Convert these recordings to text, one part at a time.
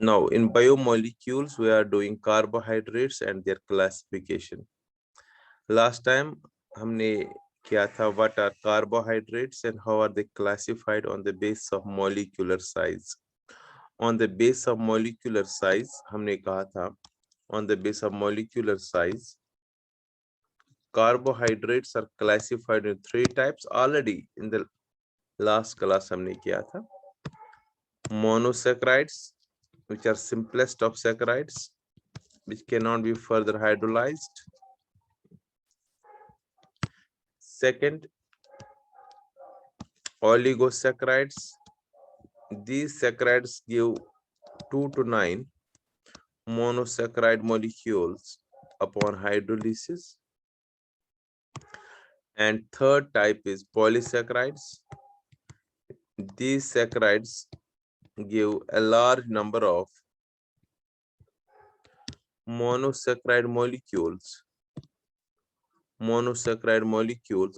Now, in biomolecules, we are doing carbohydrates and their classification. Last time, हमने किया था what are carbohydrates and how are they classified on the basis of molecular size. On the basis of molecular size, हमने कहा था on the basis of molecular size, carbohydrates are classified in 3 types. Already in the last class हमने किया था. Monosaccharides, which are simplest of saccharides, which cannot be further hydrolyzed. Second, oligosaccharides. These saccharides give 2 to 9 monosaccharide molecules upon hydrolysis. And third type is polysaccharides. These saccharides give a large number of monosaccharide molecules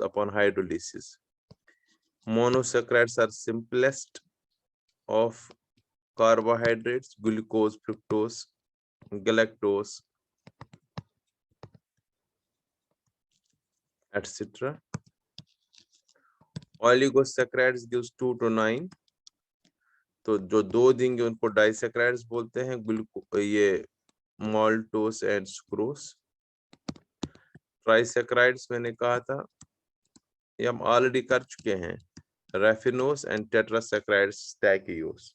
upon hydrolysis. Monosaccharides are simplest of carbohydrates: glucose, fructose, galactose, etc. Oligosaccharides gives 2 to 9. तो जो 2 देंगे उनको डाइसैकराइड्स बोलते हैं, ये maltose and sucrose. ट्राइसैकराइड्स मैंने कहा था, ये हम ऑलरेडी कर चुके हैं, raffinose and tetrasaccharides, stachyose.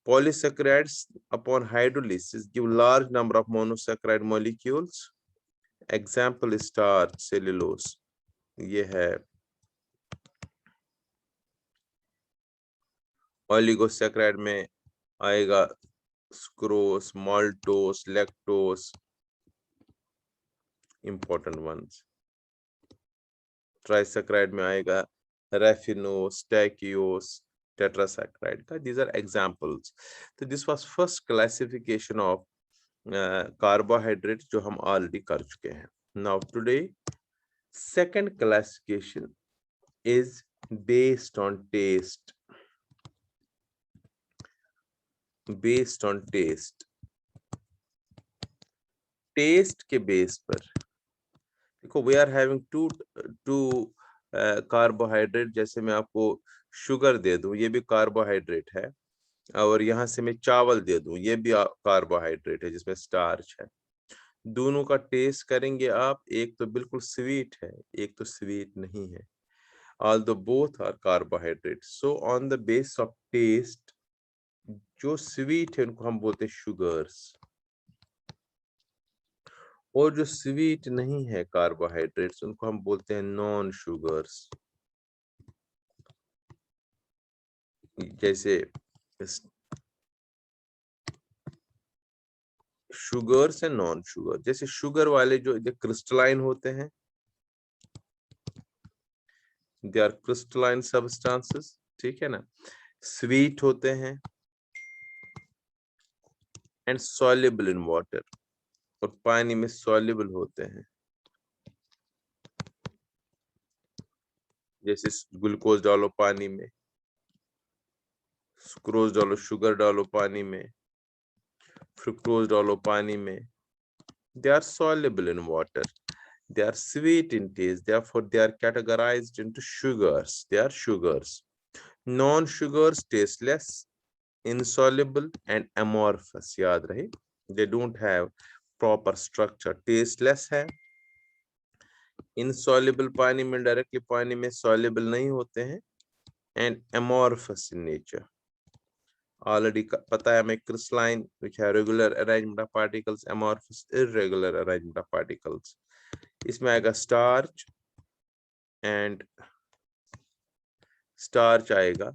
Polysaccharides upon hydrolysis give large number of monosaccharide molecules. Example is starch, cellulose. ये है. Oligosaccharide में आएगा sucrose, maltose, lactose, important ones. Trisaccharide में आएगा raffinose, stachyose, tetrasaccharide का. These are examples. So this was first classification of carbohydrates जो हम already कर चुके हैं. Now today second classification is based on taste. Based on taste. Taste के base पर देखो, we are having two carbohydrate. जैसे मैं आपको शुगर दे दूं, ये भी कार्बोहाइड्रेट है, और यहाँ से मैं चावल दे दूं, ये भी कार्बोहाइड्रेट है जिसमें स्टार्च है. दोनों का टेस्ट करेंगे आप, एक तो बिल्कुल स्वीट है, एक तो स्वीट नहीं है. although both are carbohydrates. So on the basis of taste, जो स्वीट है उनको हम बोलते हैं शुगर्स, और जो स्वीट नहीं है कार्बोहाइड्रेट्स उनको हम बोलते हैं नॉन शुगर्स. जैसे शुगर्स एंड नॉन शुगर. जैसे शुगर वाले जो क्रिस्टलाइन होते हैं, दे आर क्रिस्टलाइन सब्सटेंसेस, ठीक है ना. स्वीट होते हैं एंड सॉल्युबल इन वाटर, और पानी में सॉल्युबल होते हैं. जैसे ग्लूकोज डालो पानी में, सुक्रोज डालो, शुगर डालो पानी में, फ्रुक्टोज डालो पानी में. They are soluble in water. They are sweet in taste. Therefore, they are categorized into sugars. They are sugars. Non-sugars tasteless, insoluble, and amorphous. याद रहे, they don't have proper structure. Tasteless है, insoluble पानी में, directly पानी में soluble नहीं होते हैं, and amorphous in nature. Already पता है हमें, crystalline which have regular arrangement of particles, amorphous irregular arrangement of particles. इसमें आएगा starch, and starch आएगा,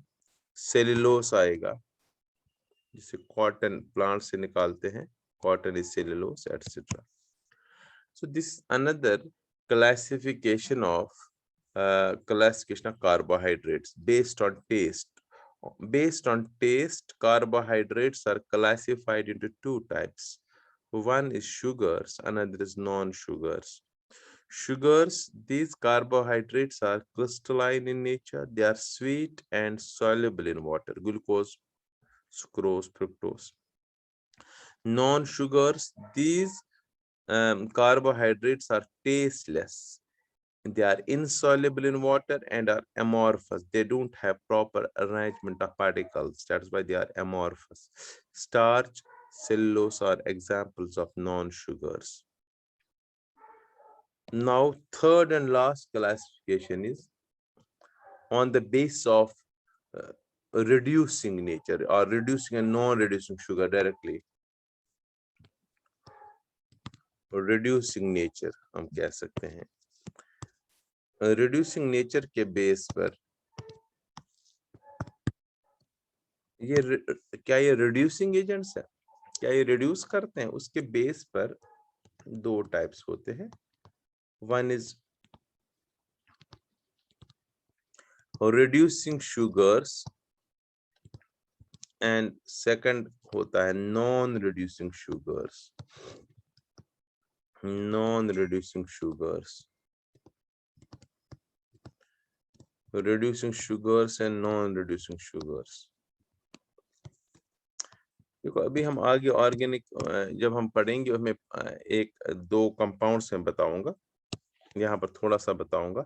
cellulose आएगा, जिसे cotton plant से निकालते हैं, cotton is cellulose, etc. So this is another classification of carbohydrates based on taste. Based on taste, carbohydrates are classified into 2 types. One is sugars, another is non-sugars. Sugars, these carbohydrates are crystalline in nature. They are sweet and soluble in water. Glucose, sucrose, fructose. Non-sugars, these carbohydrates are tasteless. They are insoluble in water and are amorphous. They don't have proper arrangement of particles. That's why they are amorphous. Starch, cellulose are examples of non-sugars. Now, third and last classification is on the basis of reducing nature or reducing and non-reducing sugar directly. Reducing nature हम कह सकते हैं. Reducing nature के base पर क्या ये reducing agents है? क्या ये reduce करते हैं? उसके बेस पर दो टाइप्स होते हैं. One is reducing sugars and second होता है non-reducing sugars. Non-reducing sugars. Reducing sugars and non-reducing sugars. देखो अभी हम आगे ऑर्गेनिक जब हम पढ़ेंगे हमें एक दो कंपाउंड्स में बताऊंगा. यहाँ पर थोड़ा सा बताऊंगा.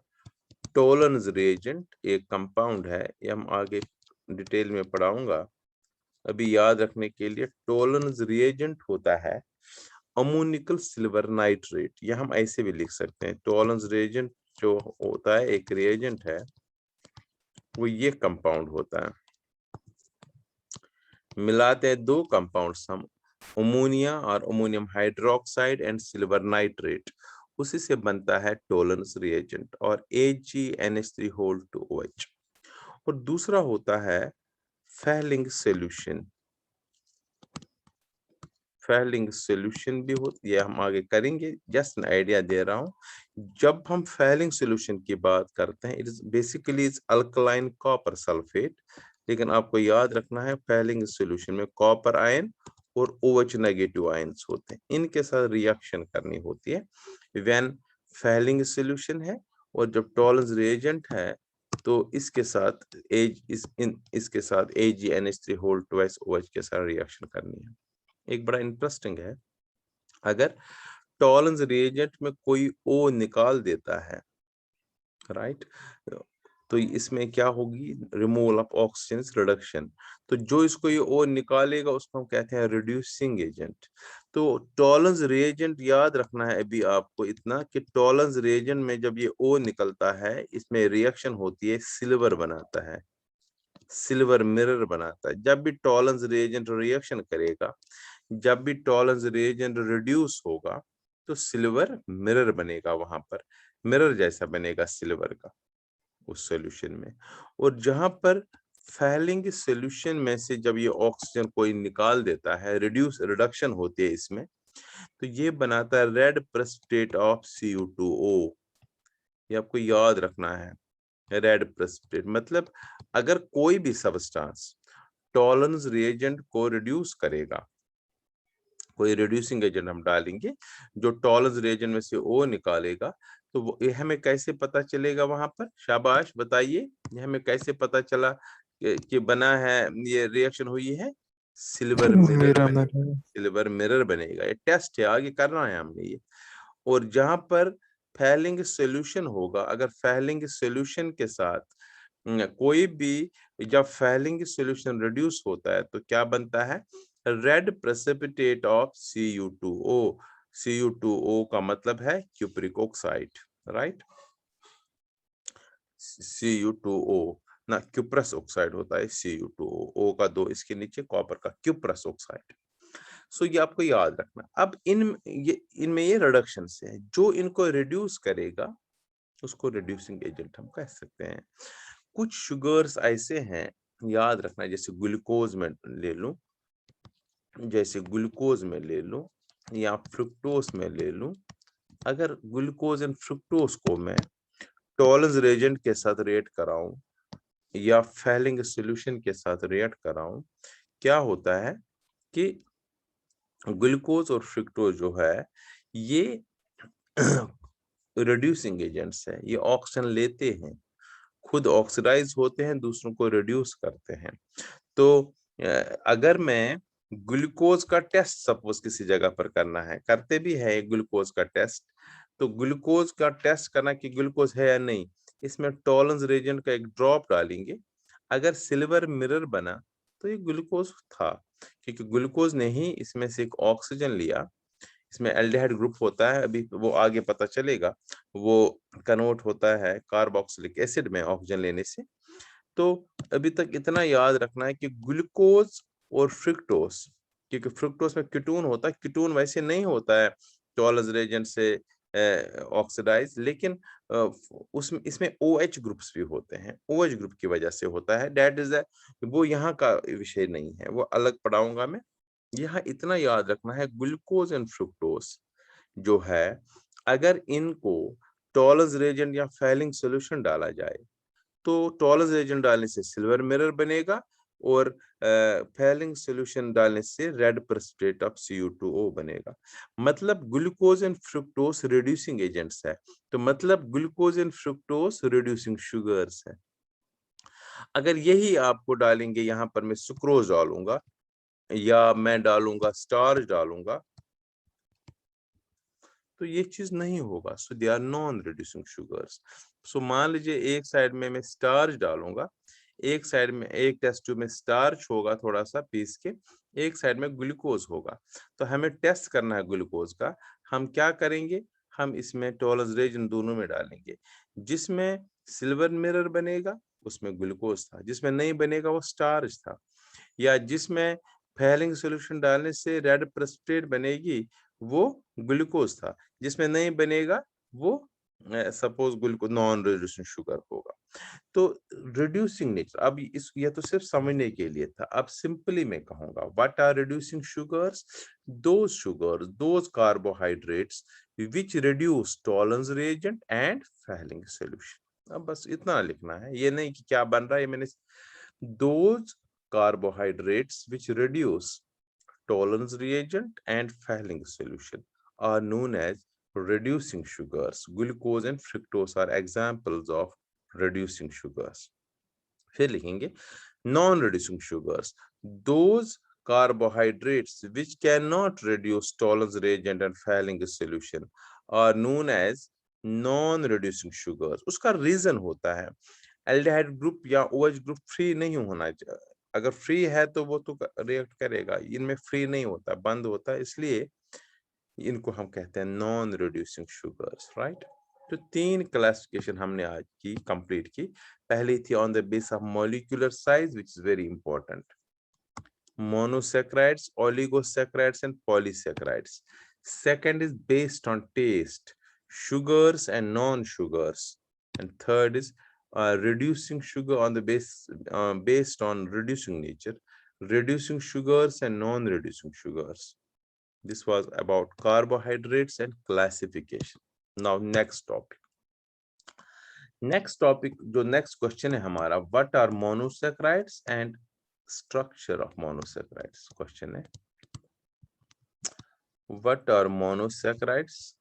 टोलेंस रिएजेंट एक कंपाउंड है, ये हम आगे डिटेल में पढ़ाऊंगा. अभी याद रखने के लिए टोलेंस रिएजेंट होता है अमोनिकल सिल्वर नाइट्रेट. ये हम ऐसे भी लिख सकते हैं. टोलेंस रिएजेंट जो होता है एक रिएजेंट है, वो ये कंपाउंड होता है. मिलाते हैं दो कंपाउंड्स हम, अमोनिया और ammonium hydroxide and silver nitrate, उसी से बनता है टोलेंस रिएजेंट और AgNH3 2OH. और दूसरा होता है फैलिंग सॉल्यूशन. फैलिंग सॉल्यूशन भी होती है, हम आगे करेंगे. जस्ट एन आइडिया दे रहा हूं. जब हम फैलिंग सॉल्यूशन की बात करते हैं, it is basically is alkaline copper sulphate. लेकिन आपको याद रखना है फैलिंग सॉल्यूशन में कॉपर आयन और OH नेगेटिव आयंस होते हैं, इनके साथ रिएक्शन करनी होती है व्हेन फैलिंग सॉल्यूशन है. और जब टोलेंस रिएजेंट है तो इसके साथ इसके साथ AgNH3 2OH के साथ रिएक्शन करनी है. एक बड़ा इंटरेस्टिंग है, अगर टोलेंस रिएजेंट में कोई O निकाल देता है, राइट, तो इसमें क्या होगी, रिमूवल ऑफ ऑक्सीजन रिडक्शन. तो जो इसको ये O निकालेगा उसको हम कहते हैं रिड्यूसिंग एजेंट. तो टोलेंस रिएजेंट याद रखना है अभी आपको इतना कि टोलेंस रिएजेंट में जब ये O निकलता है, इसमें रिएक्शन होती है, सिल्वर बनाता है, सिल्वर मिरर बनाता है. जब भी टोलेंस रिएजेंट रिएक्शन करेगा, जब भी टोलेंस रिएजेंट रिड्यूस होगा, तो सिल्वर मिरर बनेगा, वहां पर मिरर जैसा बनेगा सिल्वर का उस सॉल्यूशन में. और जहां पर फैलिंग सॉल्यूशन में से जब ये ऑक्सीजन कोई निकाल देता है, रिडक्शन होती है इसमें, तो ये बनाता है रेड प्रेसिपिटेट ऑफ Cu2O. ये आपको याद रखना है, रेड प्रेसिपिटेट. मतलब अगर कोई भी सब्सटेंस टोलेंस रिएजेंट को रिड्यूस करेगा, कोई रिड्यूसिंग एजेंट हम डालेंगे जो टोलेंस रिएजेंट में से O निकालेगा, तो ये हमें कैसे पता चलेगा वहां पर? शाबाश बताइए, ये हमें कैसे पता चला कि बना है, ये रिएक्शन हुई है? सिल्वर मिरर बनेगा. सिल्वर मिरर बनेगा. ये टेस्ट है, आगे करना है हमने ये. और जहां पर फैलिंग सॉल्यूशन होगा, अगर फैलिंग सॉल्यूशन के साथ कोई भी, जब फैलिंग सॉल्यूशन रिड्यूस होता है तो क्या बनता है? Red precipitate of Cu2O. Cu2O का मतलब है क्यूप्रिक ऑक्साइड, राइट. Cu2O ना क्यूप्रस ऑक्साइड होता है Cu2O. O का 2 इसके नीचे, कॉपर का क्यूप्रस ऑक्साइड. सो ये आपको याद रखना. अब इनमें ये रिडक्शन से है, जो इनको रिड्यूस करेगा उसको रिड्यूसिंग एजेंट हम कह सकते हैं. कुछ शुगर्स ऐसे हैं, याद रखना, जैसे ग्लूकोज में ले लूं, या फ्रुक्टोज में ले लूं. अगर ग्लूकोज एंड फ्रुक्टोज को मैं टोलेंस रिएजेंट के साथ रिएक्ट कराऊं या फैलिंग सॉल्यूशन के साथ रिएक्ट कराऊं, क्या होता है कि ग्लूकोज और फ्रुक्टोज जो है ये रिड्यूसिंग एजेंट्स है. ये ऑक्सीजन लेते हैं, खुद ऑक्सीडाइज होते हैं, दूसरों को रिड्यूस करते हैं. तो अगर मैं ग्लूकोज का टेस्ट सपोज किसी जगह पर करना है, करते भी है ग्लूकोज का टेस्ट, तो ग्लूकोज का टेस्ट करना कि ग्लूकोज है या नहीं, इसमें टॉलरेंस रेजेंट का एक ड्रॉप डालेंगे। अगर सिल्वर मिरर बना तो ये ग्लूकोज था, क्योंकि ग्लूकोज ने ही इसमें से एक ऑक्सीजन लिया। इसमें एल्डिहाइड ग्रुप होता है, अभी वो आगे पता चलेगा, वो कन्वर्ट होता है कार्बोक्सिलिक एसिड में ऑक्सीजन लेने से। तो अभी तक इतना याद रखना है कि ग्लूकोज और फ्रुक्टोज, क्योंकि फ्रुक्टोज में कीटोन होता है, कीटोन वैसे नहीं होता है टॉलरेंस रेजेंट से ऑक्सीडाइज, लेकिन उसमें इसमें OH ग्रुप्स भी होते हैं, OH ग्रुप की वजह से होता है। दैट इज वो यहाँ का विषय नहीं है, वो अलग पढ़ाऊंगा मैं। यहाँ इतना याद रखना है, ग्लूकोज एंड फ्रुक्टोज जो है, अगर इनको टॉलरेंस रेजेंट या फैलिंग सॉल्यूशन डाला जाए तो टॉलरेंस रेजेंट डालने से सिल्वर मिरर बनेगा, और फैलिंग सॉल्यूशन डालने से रेड प्रेसिपिटेट ऑफ CO2O बनेगा। मतलब glucose and fructose reducing agents है, तो मतलब glucose and fructose reducing sugars है। अगर यही आपको डालेंगे, यहाँ पर मैं सुक्रोज डालूंगा या मैं डालूंगा स्टार्च डालूंगा, तो ये चीज नहीं होगा। So they are non reducing sugars. So मान लीजिए एक साइड में मैं स्टार्च डालूंगा, एक साइड में, एक टेस्ट ट्यूब में स्टार्च होगा थोड़ा सा पीस के, एक साइड में ग्लूकोज होगा। तो हमें टेस्ट करना है ग्लूकोज का। हम क्या करेंगे, हम इसमें टॉलरेंस रेजेंट दोनों में डालेंगे। जिसमें सिल्वर मिरर बनेगा उसमें ग्लूकोज था, जिसमें नहीं बनेगा वो स्टार्च था। या जिसमें फैलिंग सॉल्यूशन डालने से रेड प्रेसिपिटेट बनेगी वो ग्लूकोज था, जिसमें नहीं बनेगा वो suppose glucose non reducing sugar होगा। तो रिड्यूसिंग नेचर, अब इस ये तो सिर्फ समझने के लिए था। अब सिंपली मैं कहूंगा, what are reducing sugars? Those sugars, those carbohydrates which reduce Tollens reagent and Fehling solution. अब बस इतना लिखना है, ये नहीं कि क्या बन रहा है, ये मैंने those carbohydrates which reduce tolerance reagent and Fehling solution are known as reducing sugars. Glucose and fructose are examples of reducing sugars. फिर लिखेंगे non-reducing sugars, those carbohydrates which cannot reduce tolerance reagent and Fehling solution are known as non-reducing sugars. उसका reason होता है aldehyde group या OH group free नहीं होना चाहिए। अगर फ्री है तो वो तो रिएक्ट करेगा, इनमें फ्री नहीं होता, बंद होता है, इसलिए इनको हम कहते हैं नॉन रिड्यूसिंग शुगर्स, राइट। तो 3 क्लासिफिकेशन हमने आज की कंप्लीट की। पहली थी on the base of molecular size, which is very important, monosaccharides, oligosaccharides and polysaccharides. Second is based on taste, sugars and non-sugars. And third is reducing sugar on the based on reducing nature, reducing sugars and non-reducing sugars. This was about carbohydrates and classification. Now next topic. जो next question है हमारा, what are monosaccharides and structure of monosaccharides? Question है, what are monosaccharides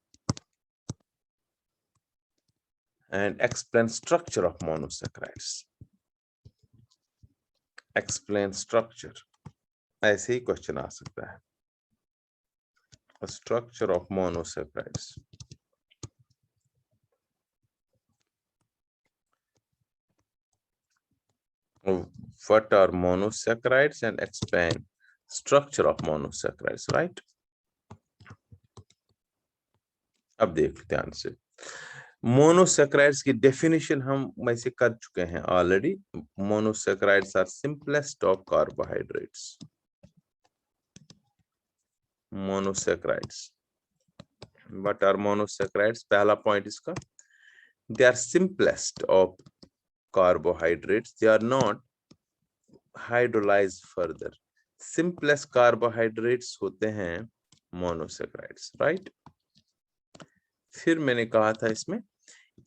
and explain structure of monosaccharides. Explain structure, ऐसे ही question आ सकता है, structure of monosaccharides. What are monosaccharides and explain structure of monosaccharides, right? अब देख ध्यान से, monosaccharides की definition हम वैसे कर चुके हैं already. Monosaccharides are simplest of carbohydrates. Monosaccharides, what are monosaccharides? पहला पॉइंट इसका, they are simplest of carbohydrates, they are not hydrolysed further. Simplest carbohydrates होते हैं मोनोसैकेराइड्स, राइट। फिर मैंने कहा था इसमें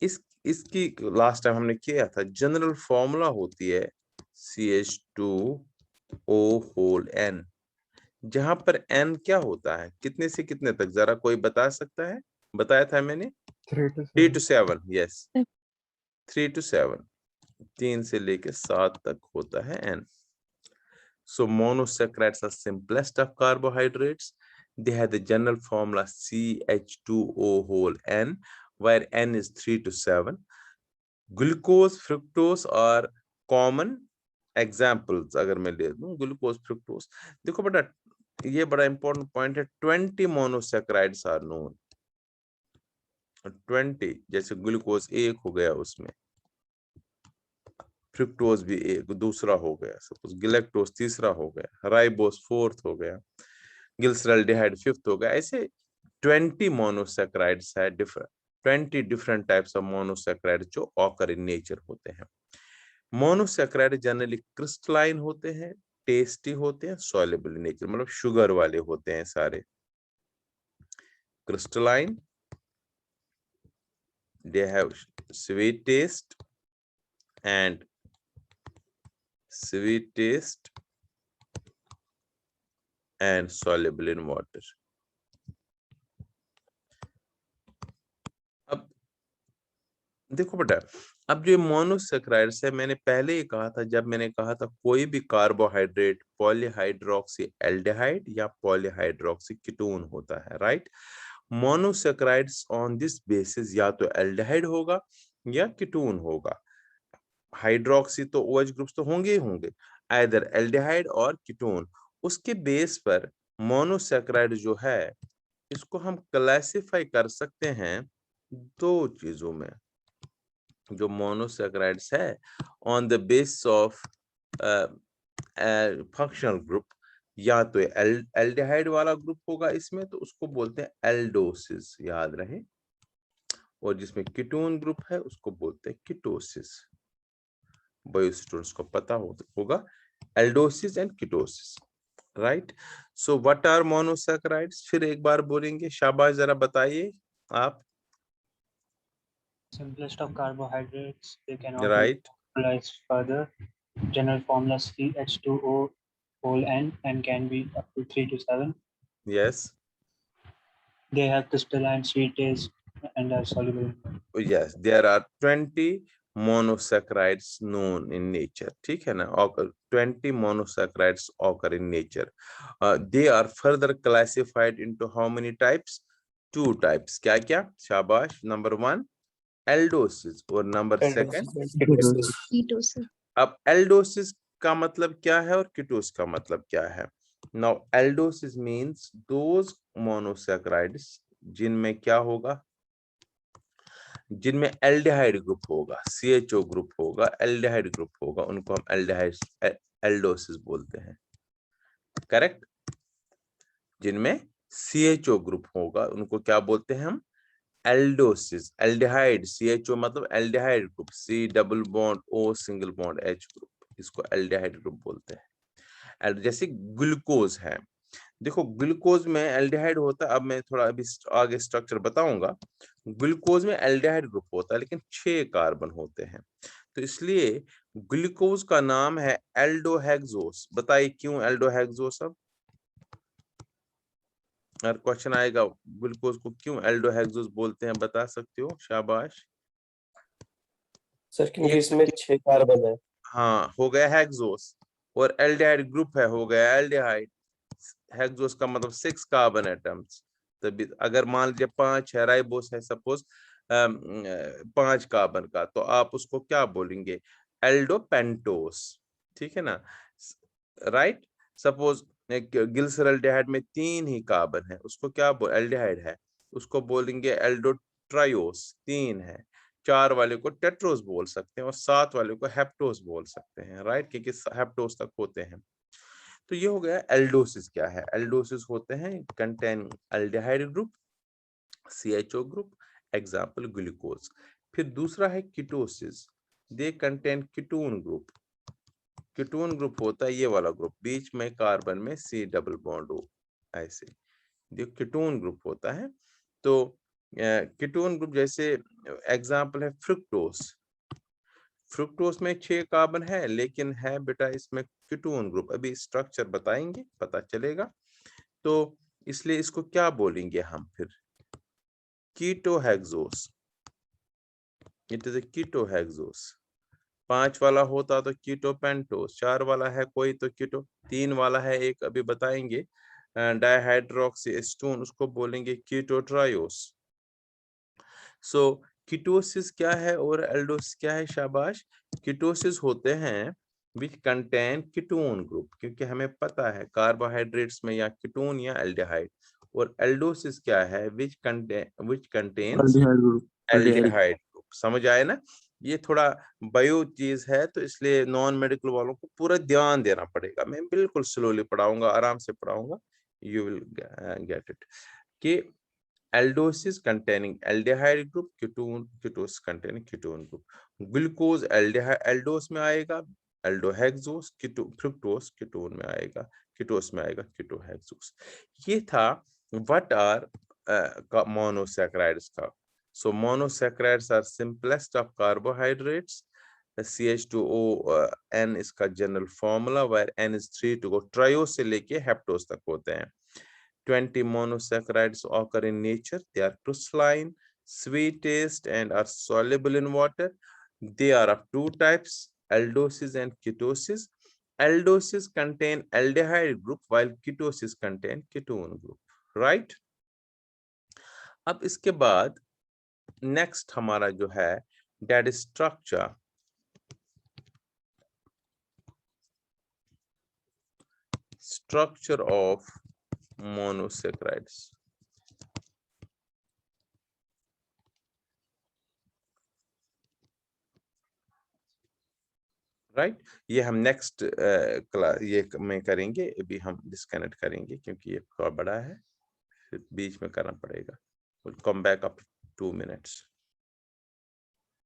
इसकी लास्ट टाइम हमने किया था, जनरल फॉर्मूला होती है CH2O होल N, जहां पर N क्या होता है, कितने से कितने तक, जरा कोई बता सकता है? बताया था मैंने 3 to 7, यस 3 to 7, 3 से लेके 7 तक होता है N। So monosaccharides are simplest of carbohydrates. They have the general formula CH2O whole N, where N is 3 to 7. Glucose, fructose are common examples. अगर मैं ले दूं glucose, fructose, देखो बेटा ये बड़ा important point है. 20 monosaccharides are known. 20 जैसे ग्लूकोज एक हो गया, उसमें फ्रुक्टोज भी एक दूसरा हो गया, सपोज गिलेक्टोज तीसरा हो गया, राइबोस फोर्थ हो गया, ग्लिसरॉल्डिहाइड फिफ्थ हो गया. ऐसे 20 मोनोसैकेराइड्स है, 20 डिफरेंट टाइप्स ऑफ मोनोसैकेराइड जो ऑकर इन नेचर होते हैं. मोनोसैकेराइड जनरली क्रिस्टलाइन होते हैं, टेस्टी होते हैं, सॉल्युबल इन नेचर, मतलब शुगर वाले होते हैं सारे. Crystalline, they have sweet taste and soluble in water. अब देखो बेटा, अब जो मोनोसैकेराइड्स है, मैंने पहले ही कहा था, जब मैंने कहा था कोई भी कार्बोहाइड्रेट पॉलीहाइड्रोक्सी एल्डिहाइड या पॉलीहाइड्रोक्सी कीटोन होता है, right. Monosaccharides on this basis या तो एल्डिहाइड होगा या कीटोन होगा. हाइड्रोक्सी तो OH ग्रुप्स तो होंगे ही होंगे, आइदर एल्डिहाइड और कीटोन. उसके बेस पर मोनोसैकेराइड जो है, इसको हम क्लासिफाई कर सकते हैं दो चीजों में. जो मोनोसैकेराइड्स है on the basis of functional group, या तो एल्डिहाइड वाला ग्रुप होगा इसमें, तो उसको बोलते हैं एल्डोसिस, याद रहे. और जिसमें कीटोन ग्रुप है उसको बोलते हैं कीटोसिस. बायो स्टूडेंट्स को पता होगा aldoses and ketoses, right. So what are monosaccharides, फिर एक बार बोलेंगे, शाबाश, जरा बताइए आप. Simplest of carbohydrates, they cannot Right. be popularized further. General formula CH2O whole N and can be up to 3 to 7. Yes. They have crystalline sweet taste and are soluble. Yes, there are 20 monosaccharides known in nature. ठीक है ना, 20 monosaccharides occur in nature. They are further classified into how many types? 2 types. क्या क्या? शाबाश. Number 1 aldoses और number second ketosis. अब aldoses का मतलब क्या है और कीटोस का मतलब क्या है? Now aldoses means those monosaccharides जिनमें क्या होगा, जिनमें एल्डिहाइड ग्रुप होगा, CHO ग्रुप होगा, एल्डिहाइड ग्रुप होगा, उनको हम एल्डिहाइड एल्डोसिस बोलते हैं. करेक्ट. जिनमें CHO ग्रुप होगा उनको क्या बोलते हैं हम? एल्डोसिस. एल्डिहाइड, CHO मतलब aldehyde group, C double bond O single bond H group, इसको एल्डिहाइड ग्रुप बोलते हैं. जैसे ग्लूकोज है, देखो ग्लूकोज में एल्डिहाइड होता है. अब मैं थोड़ा अभी आगे स्ट्रक्चर बताऊंगा. ग्लूकोज में एल्डिहाइड ग्रुप होता है लेकिन 6 कार्बन होते हैं, तो इसलिए ग्लूकोज का नाम है एल्डोहेक्सोस. बताइए क्यों एल्डोहेक्सोस? अब अगर क्वेश्चन आएगा ग्लूकोज को क्यों एल्डोहेक्सोस बोलते हैं, बता सकते हो? शाबाश. सर क्योंकि इसमें 6 कार्बन है. हाँ, हो गया हेक्सोस. और एल्डिहाइड ग्रुप है, हो गया एल्डिहाइड. हेक्सोस का मतलब 6 कार्बन एटम्स. तभी अगर मान लीजिए 5 है, राइबोस है सपोज 5 कार्बन का, तो आप उसको क्या बोलेंगे? एल्डोपेंटोस. ठीक है ना, राइट. सपोज ग्लिसरॉल्डिहाइड में 3 ही कार्बन है, उसको क्या एल्डिहाइड है, उसको बोलेंगे एल्डोट्रायोस. 3 है. 4 वाले को टेट्रोस बोल सकते हैं और 7 वाले को हेप्टोस बोल सकते हैं, राइट, क्योंकि हेप्टोस तक होते हैं. तो ये हो गया एल्डोसिस. क्या है? एल्डोसिस होते हैं contain aldehyde group, CHO group, example glucose. फिर दूसरा है ketosis. They contain ketone group. Ketone group होता है ये वाला ग्रुप, बीच में कार्बन में C डबल बॉन्ड O, ऐसे जो कीटोन ग्रुप होता है. तो कीटोन ग्रुप जैसे एग्जाम्पल है फ्रुक्टोस. फ्रुक्टोस में 6 कार्बन है लेकिन है बेटा इसमें कीटोन ग्रुप. अभी स्ट्रक्चर बताएंगे, पता चलेगा. तो इसलिए इसको क्या बोलेंगे हम फिर? कीटोहेक्सोस. It is a कीटोहेक्सोस. 5 वाला होता तो कीटो पेंटोस, 4 वाला है कोई तो कीटो, 3 वाला है एक अभी बताएंगे डाइहाइड्रोक्सी एस्टोन, उसको बोलेंगे कीटो ट्रायोस। सो कीटोसिस क्या है और एल्डोसिस क्या है? शाबाश, कीटोसिस होते हैं which contain ketone group, क्योंकि हमें पता है कार्बोहाइड्रेट्स में या कीटोन या एल्डिहाइड, और एल्डोसिस क्या है? which contains aldehyde group. समझ आए ना? ये थोड़ा बायो चीज है तो इसलिए नॉन मेडिकल वालों को पूरा ध्यान देना पड़ेगा। मैं बिल्कुल स्लोली पढ़ाऊंगा, आराम से पढ़ाऊंगा, यू विल गेट इट। कि aldoses containing aldehyde group, ketose containing ketone group. Glucose Eldhose में आएगा, एल्डोहेक्सोस, फ्रुक्टोस कीटोन में आएगा, कीटोस में आएगा कीटोहेक्सोस। ये था व्हाट आर मोनोसैकेराइड्स का। So monosaccharides are simplest of carbohydrates. The CH2O N इसका general formula, where N is 3 to go triose से लेके हेप्टोस तक होते हैं। 20 monosaccharides occur in nature. They are crystalline, sweet taste, and are soluble in water. They are of two types, aldoses and ketosis. Aldoses contain aldehyde group while ketosis contain ketone group. Right? अब इसके बाद next हमारा जो है that is structure of monosaccharides. Right ये हम next class ये में करेंगे, अभी हम डिस्कनेक्ट करेंगे क्योंकि ये थोड़ा बड़ा है, फिर बीच में करना पड़ेगा। We'll come back up 2 minutes.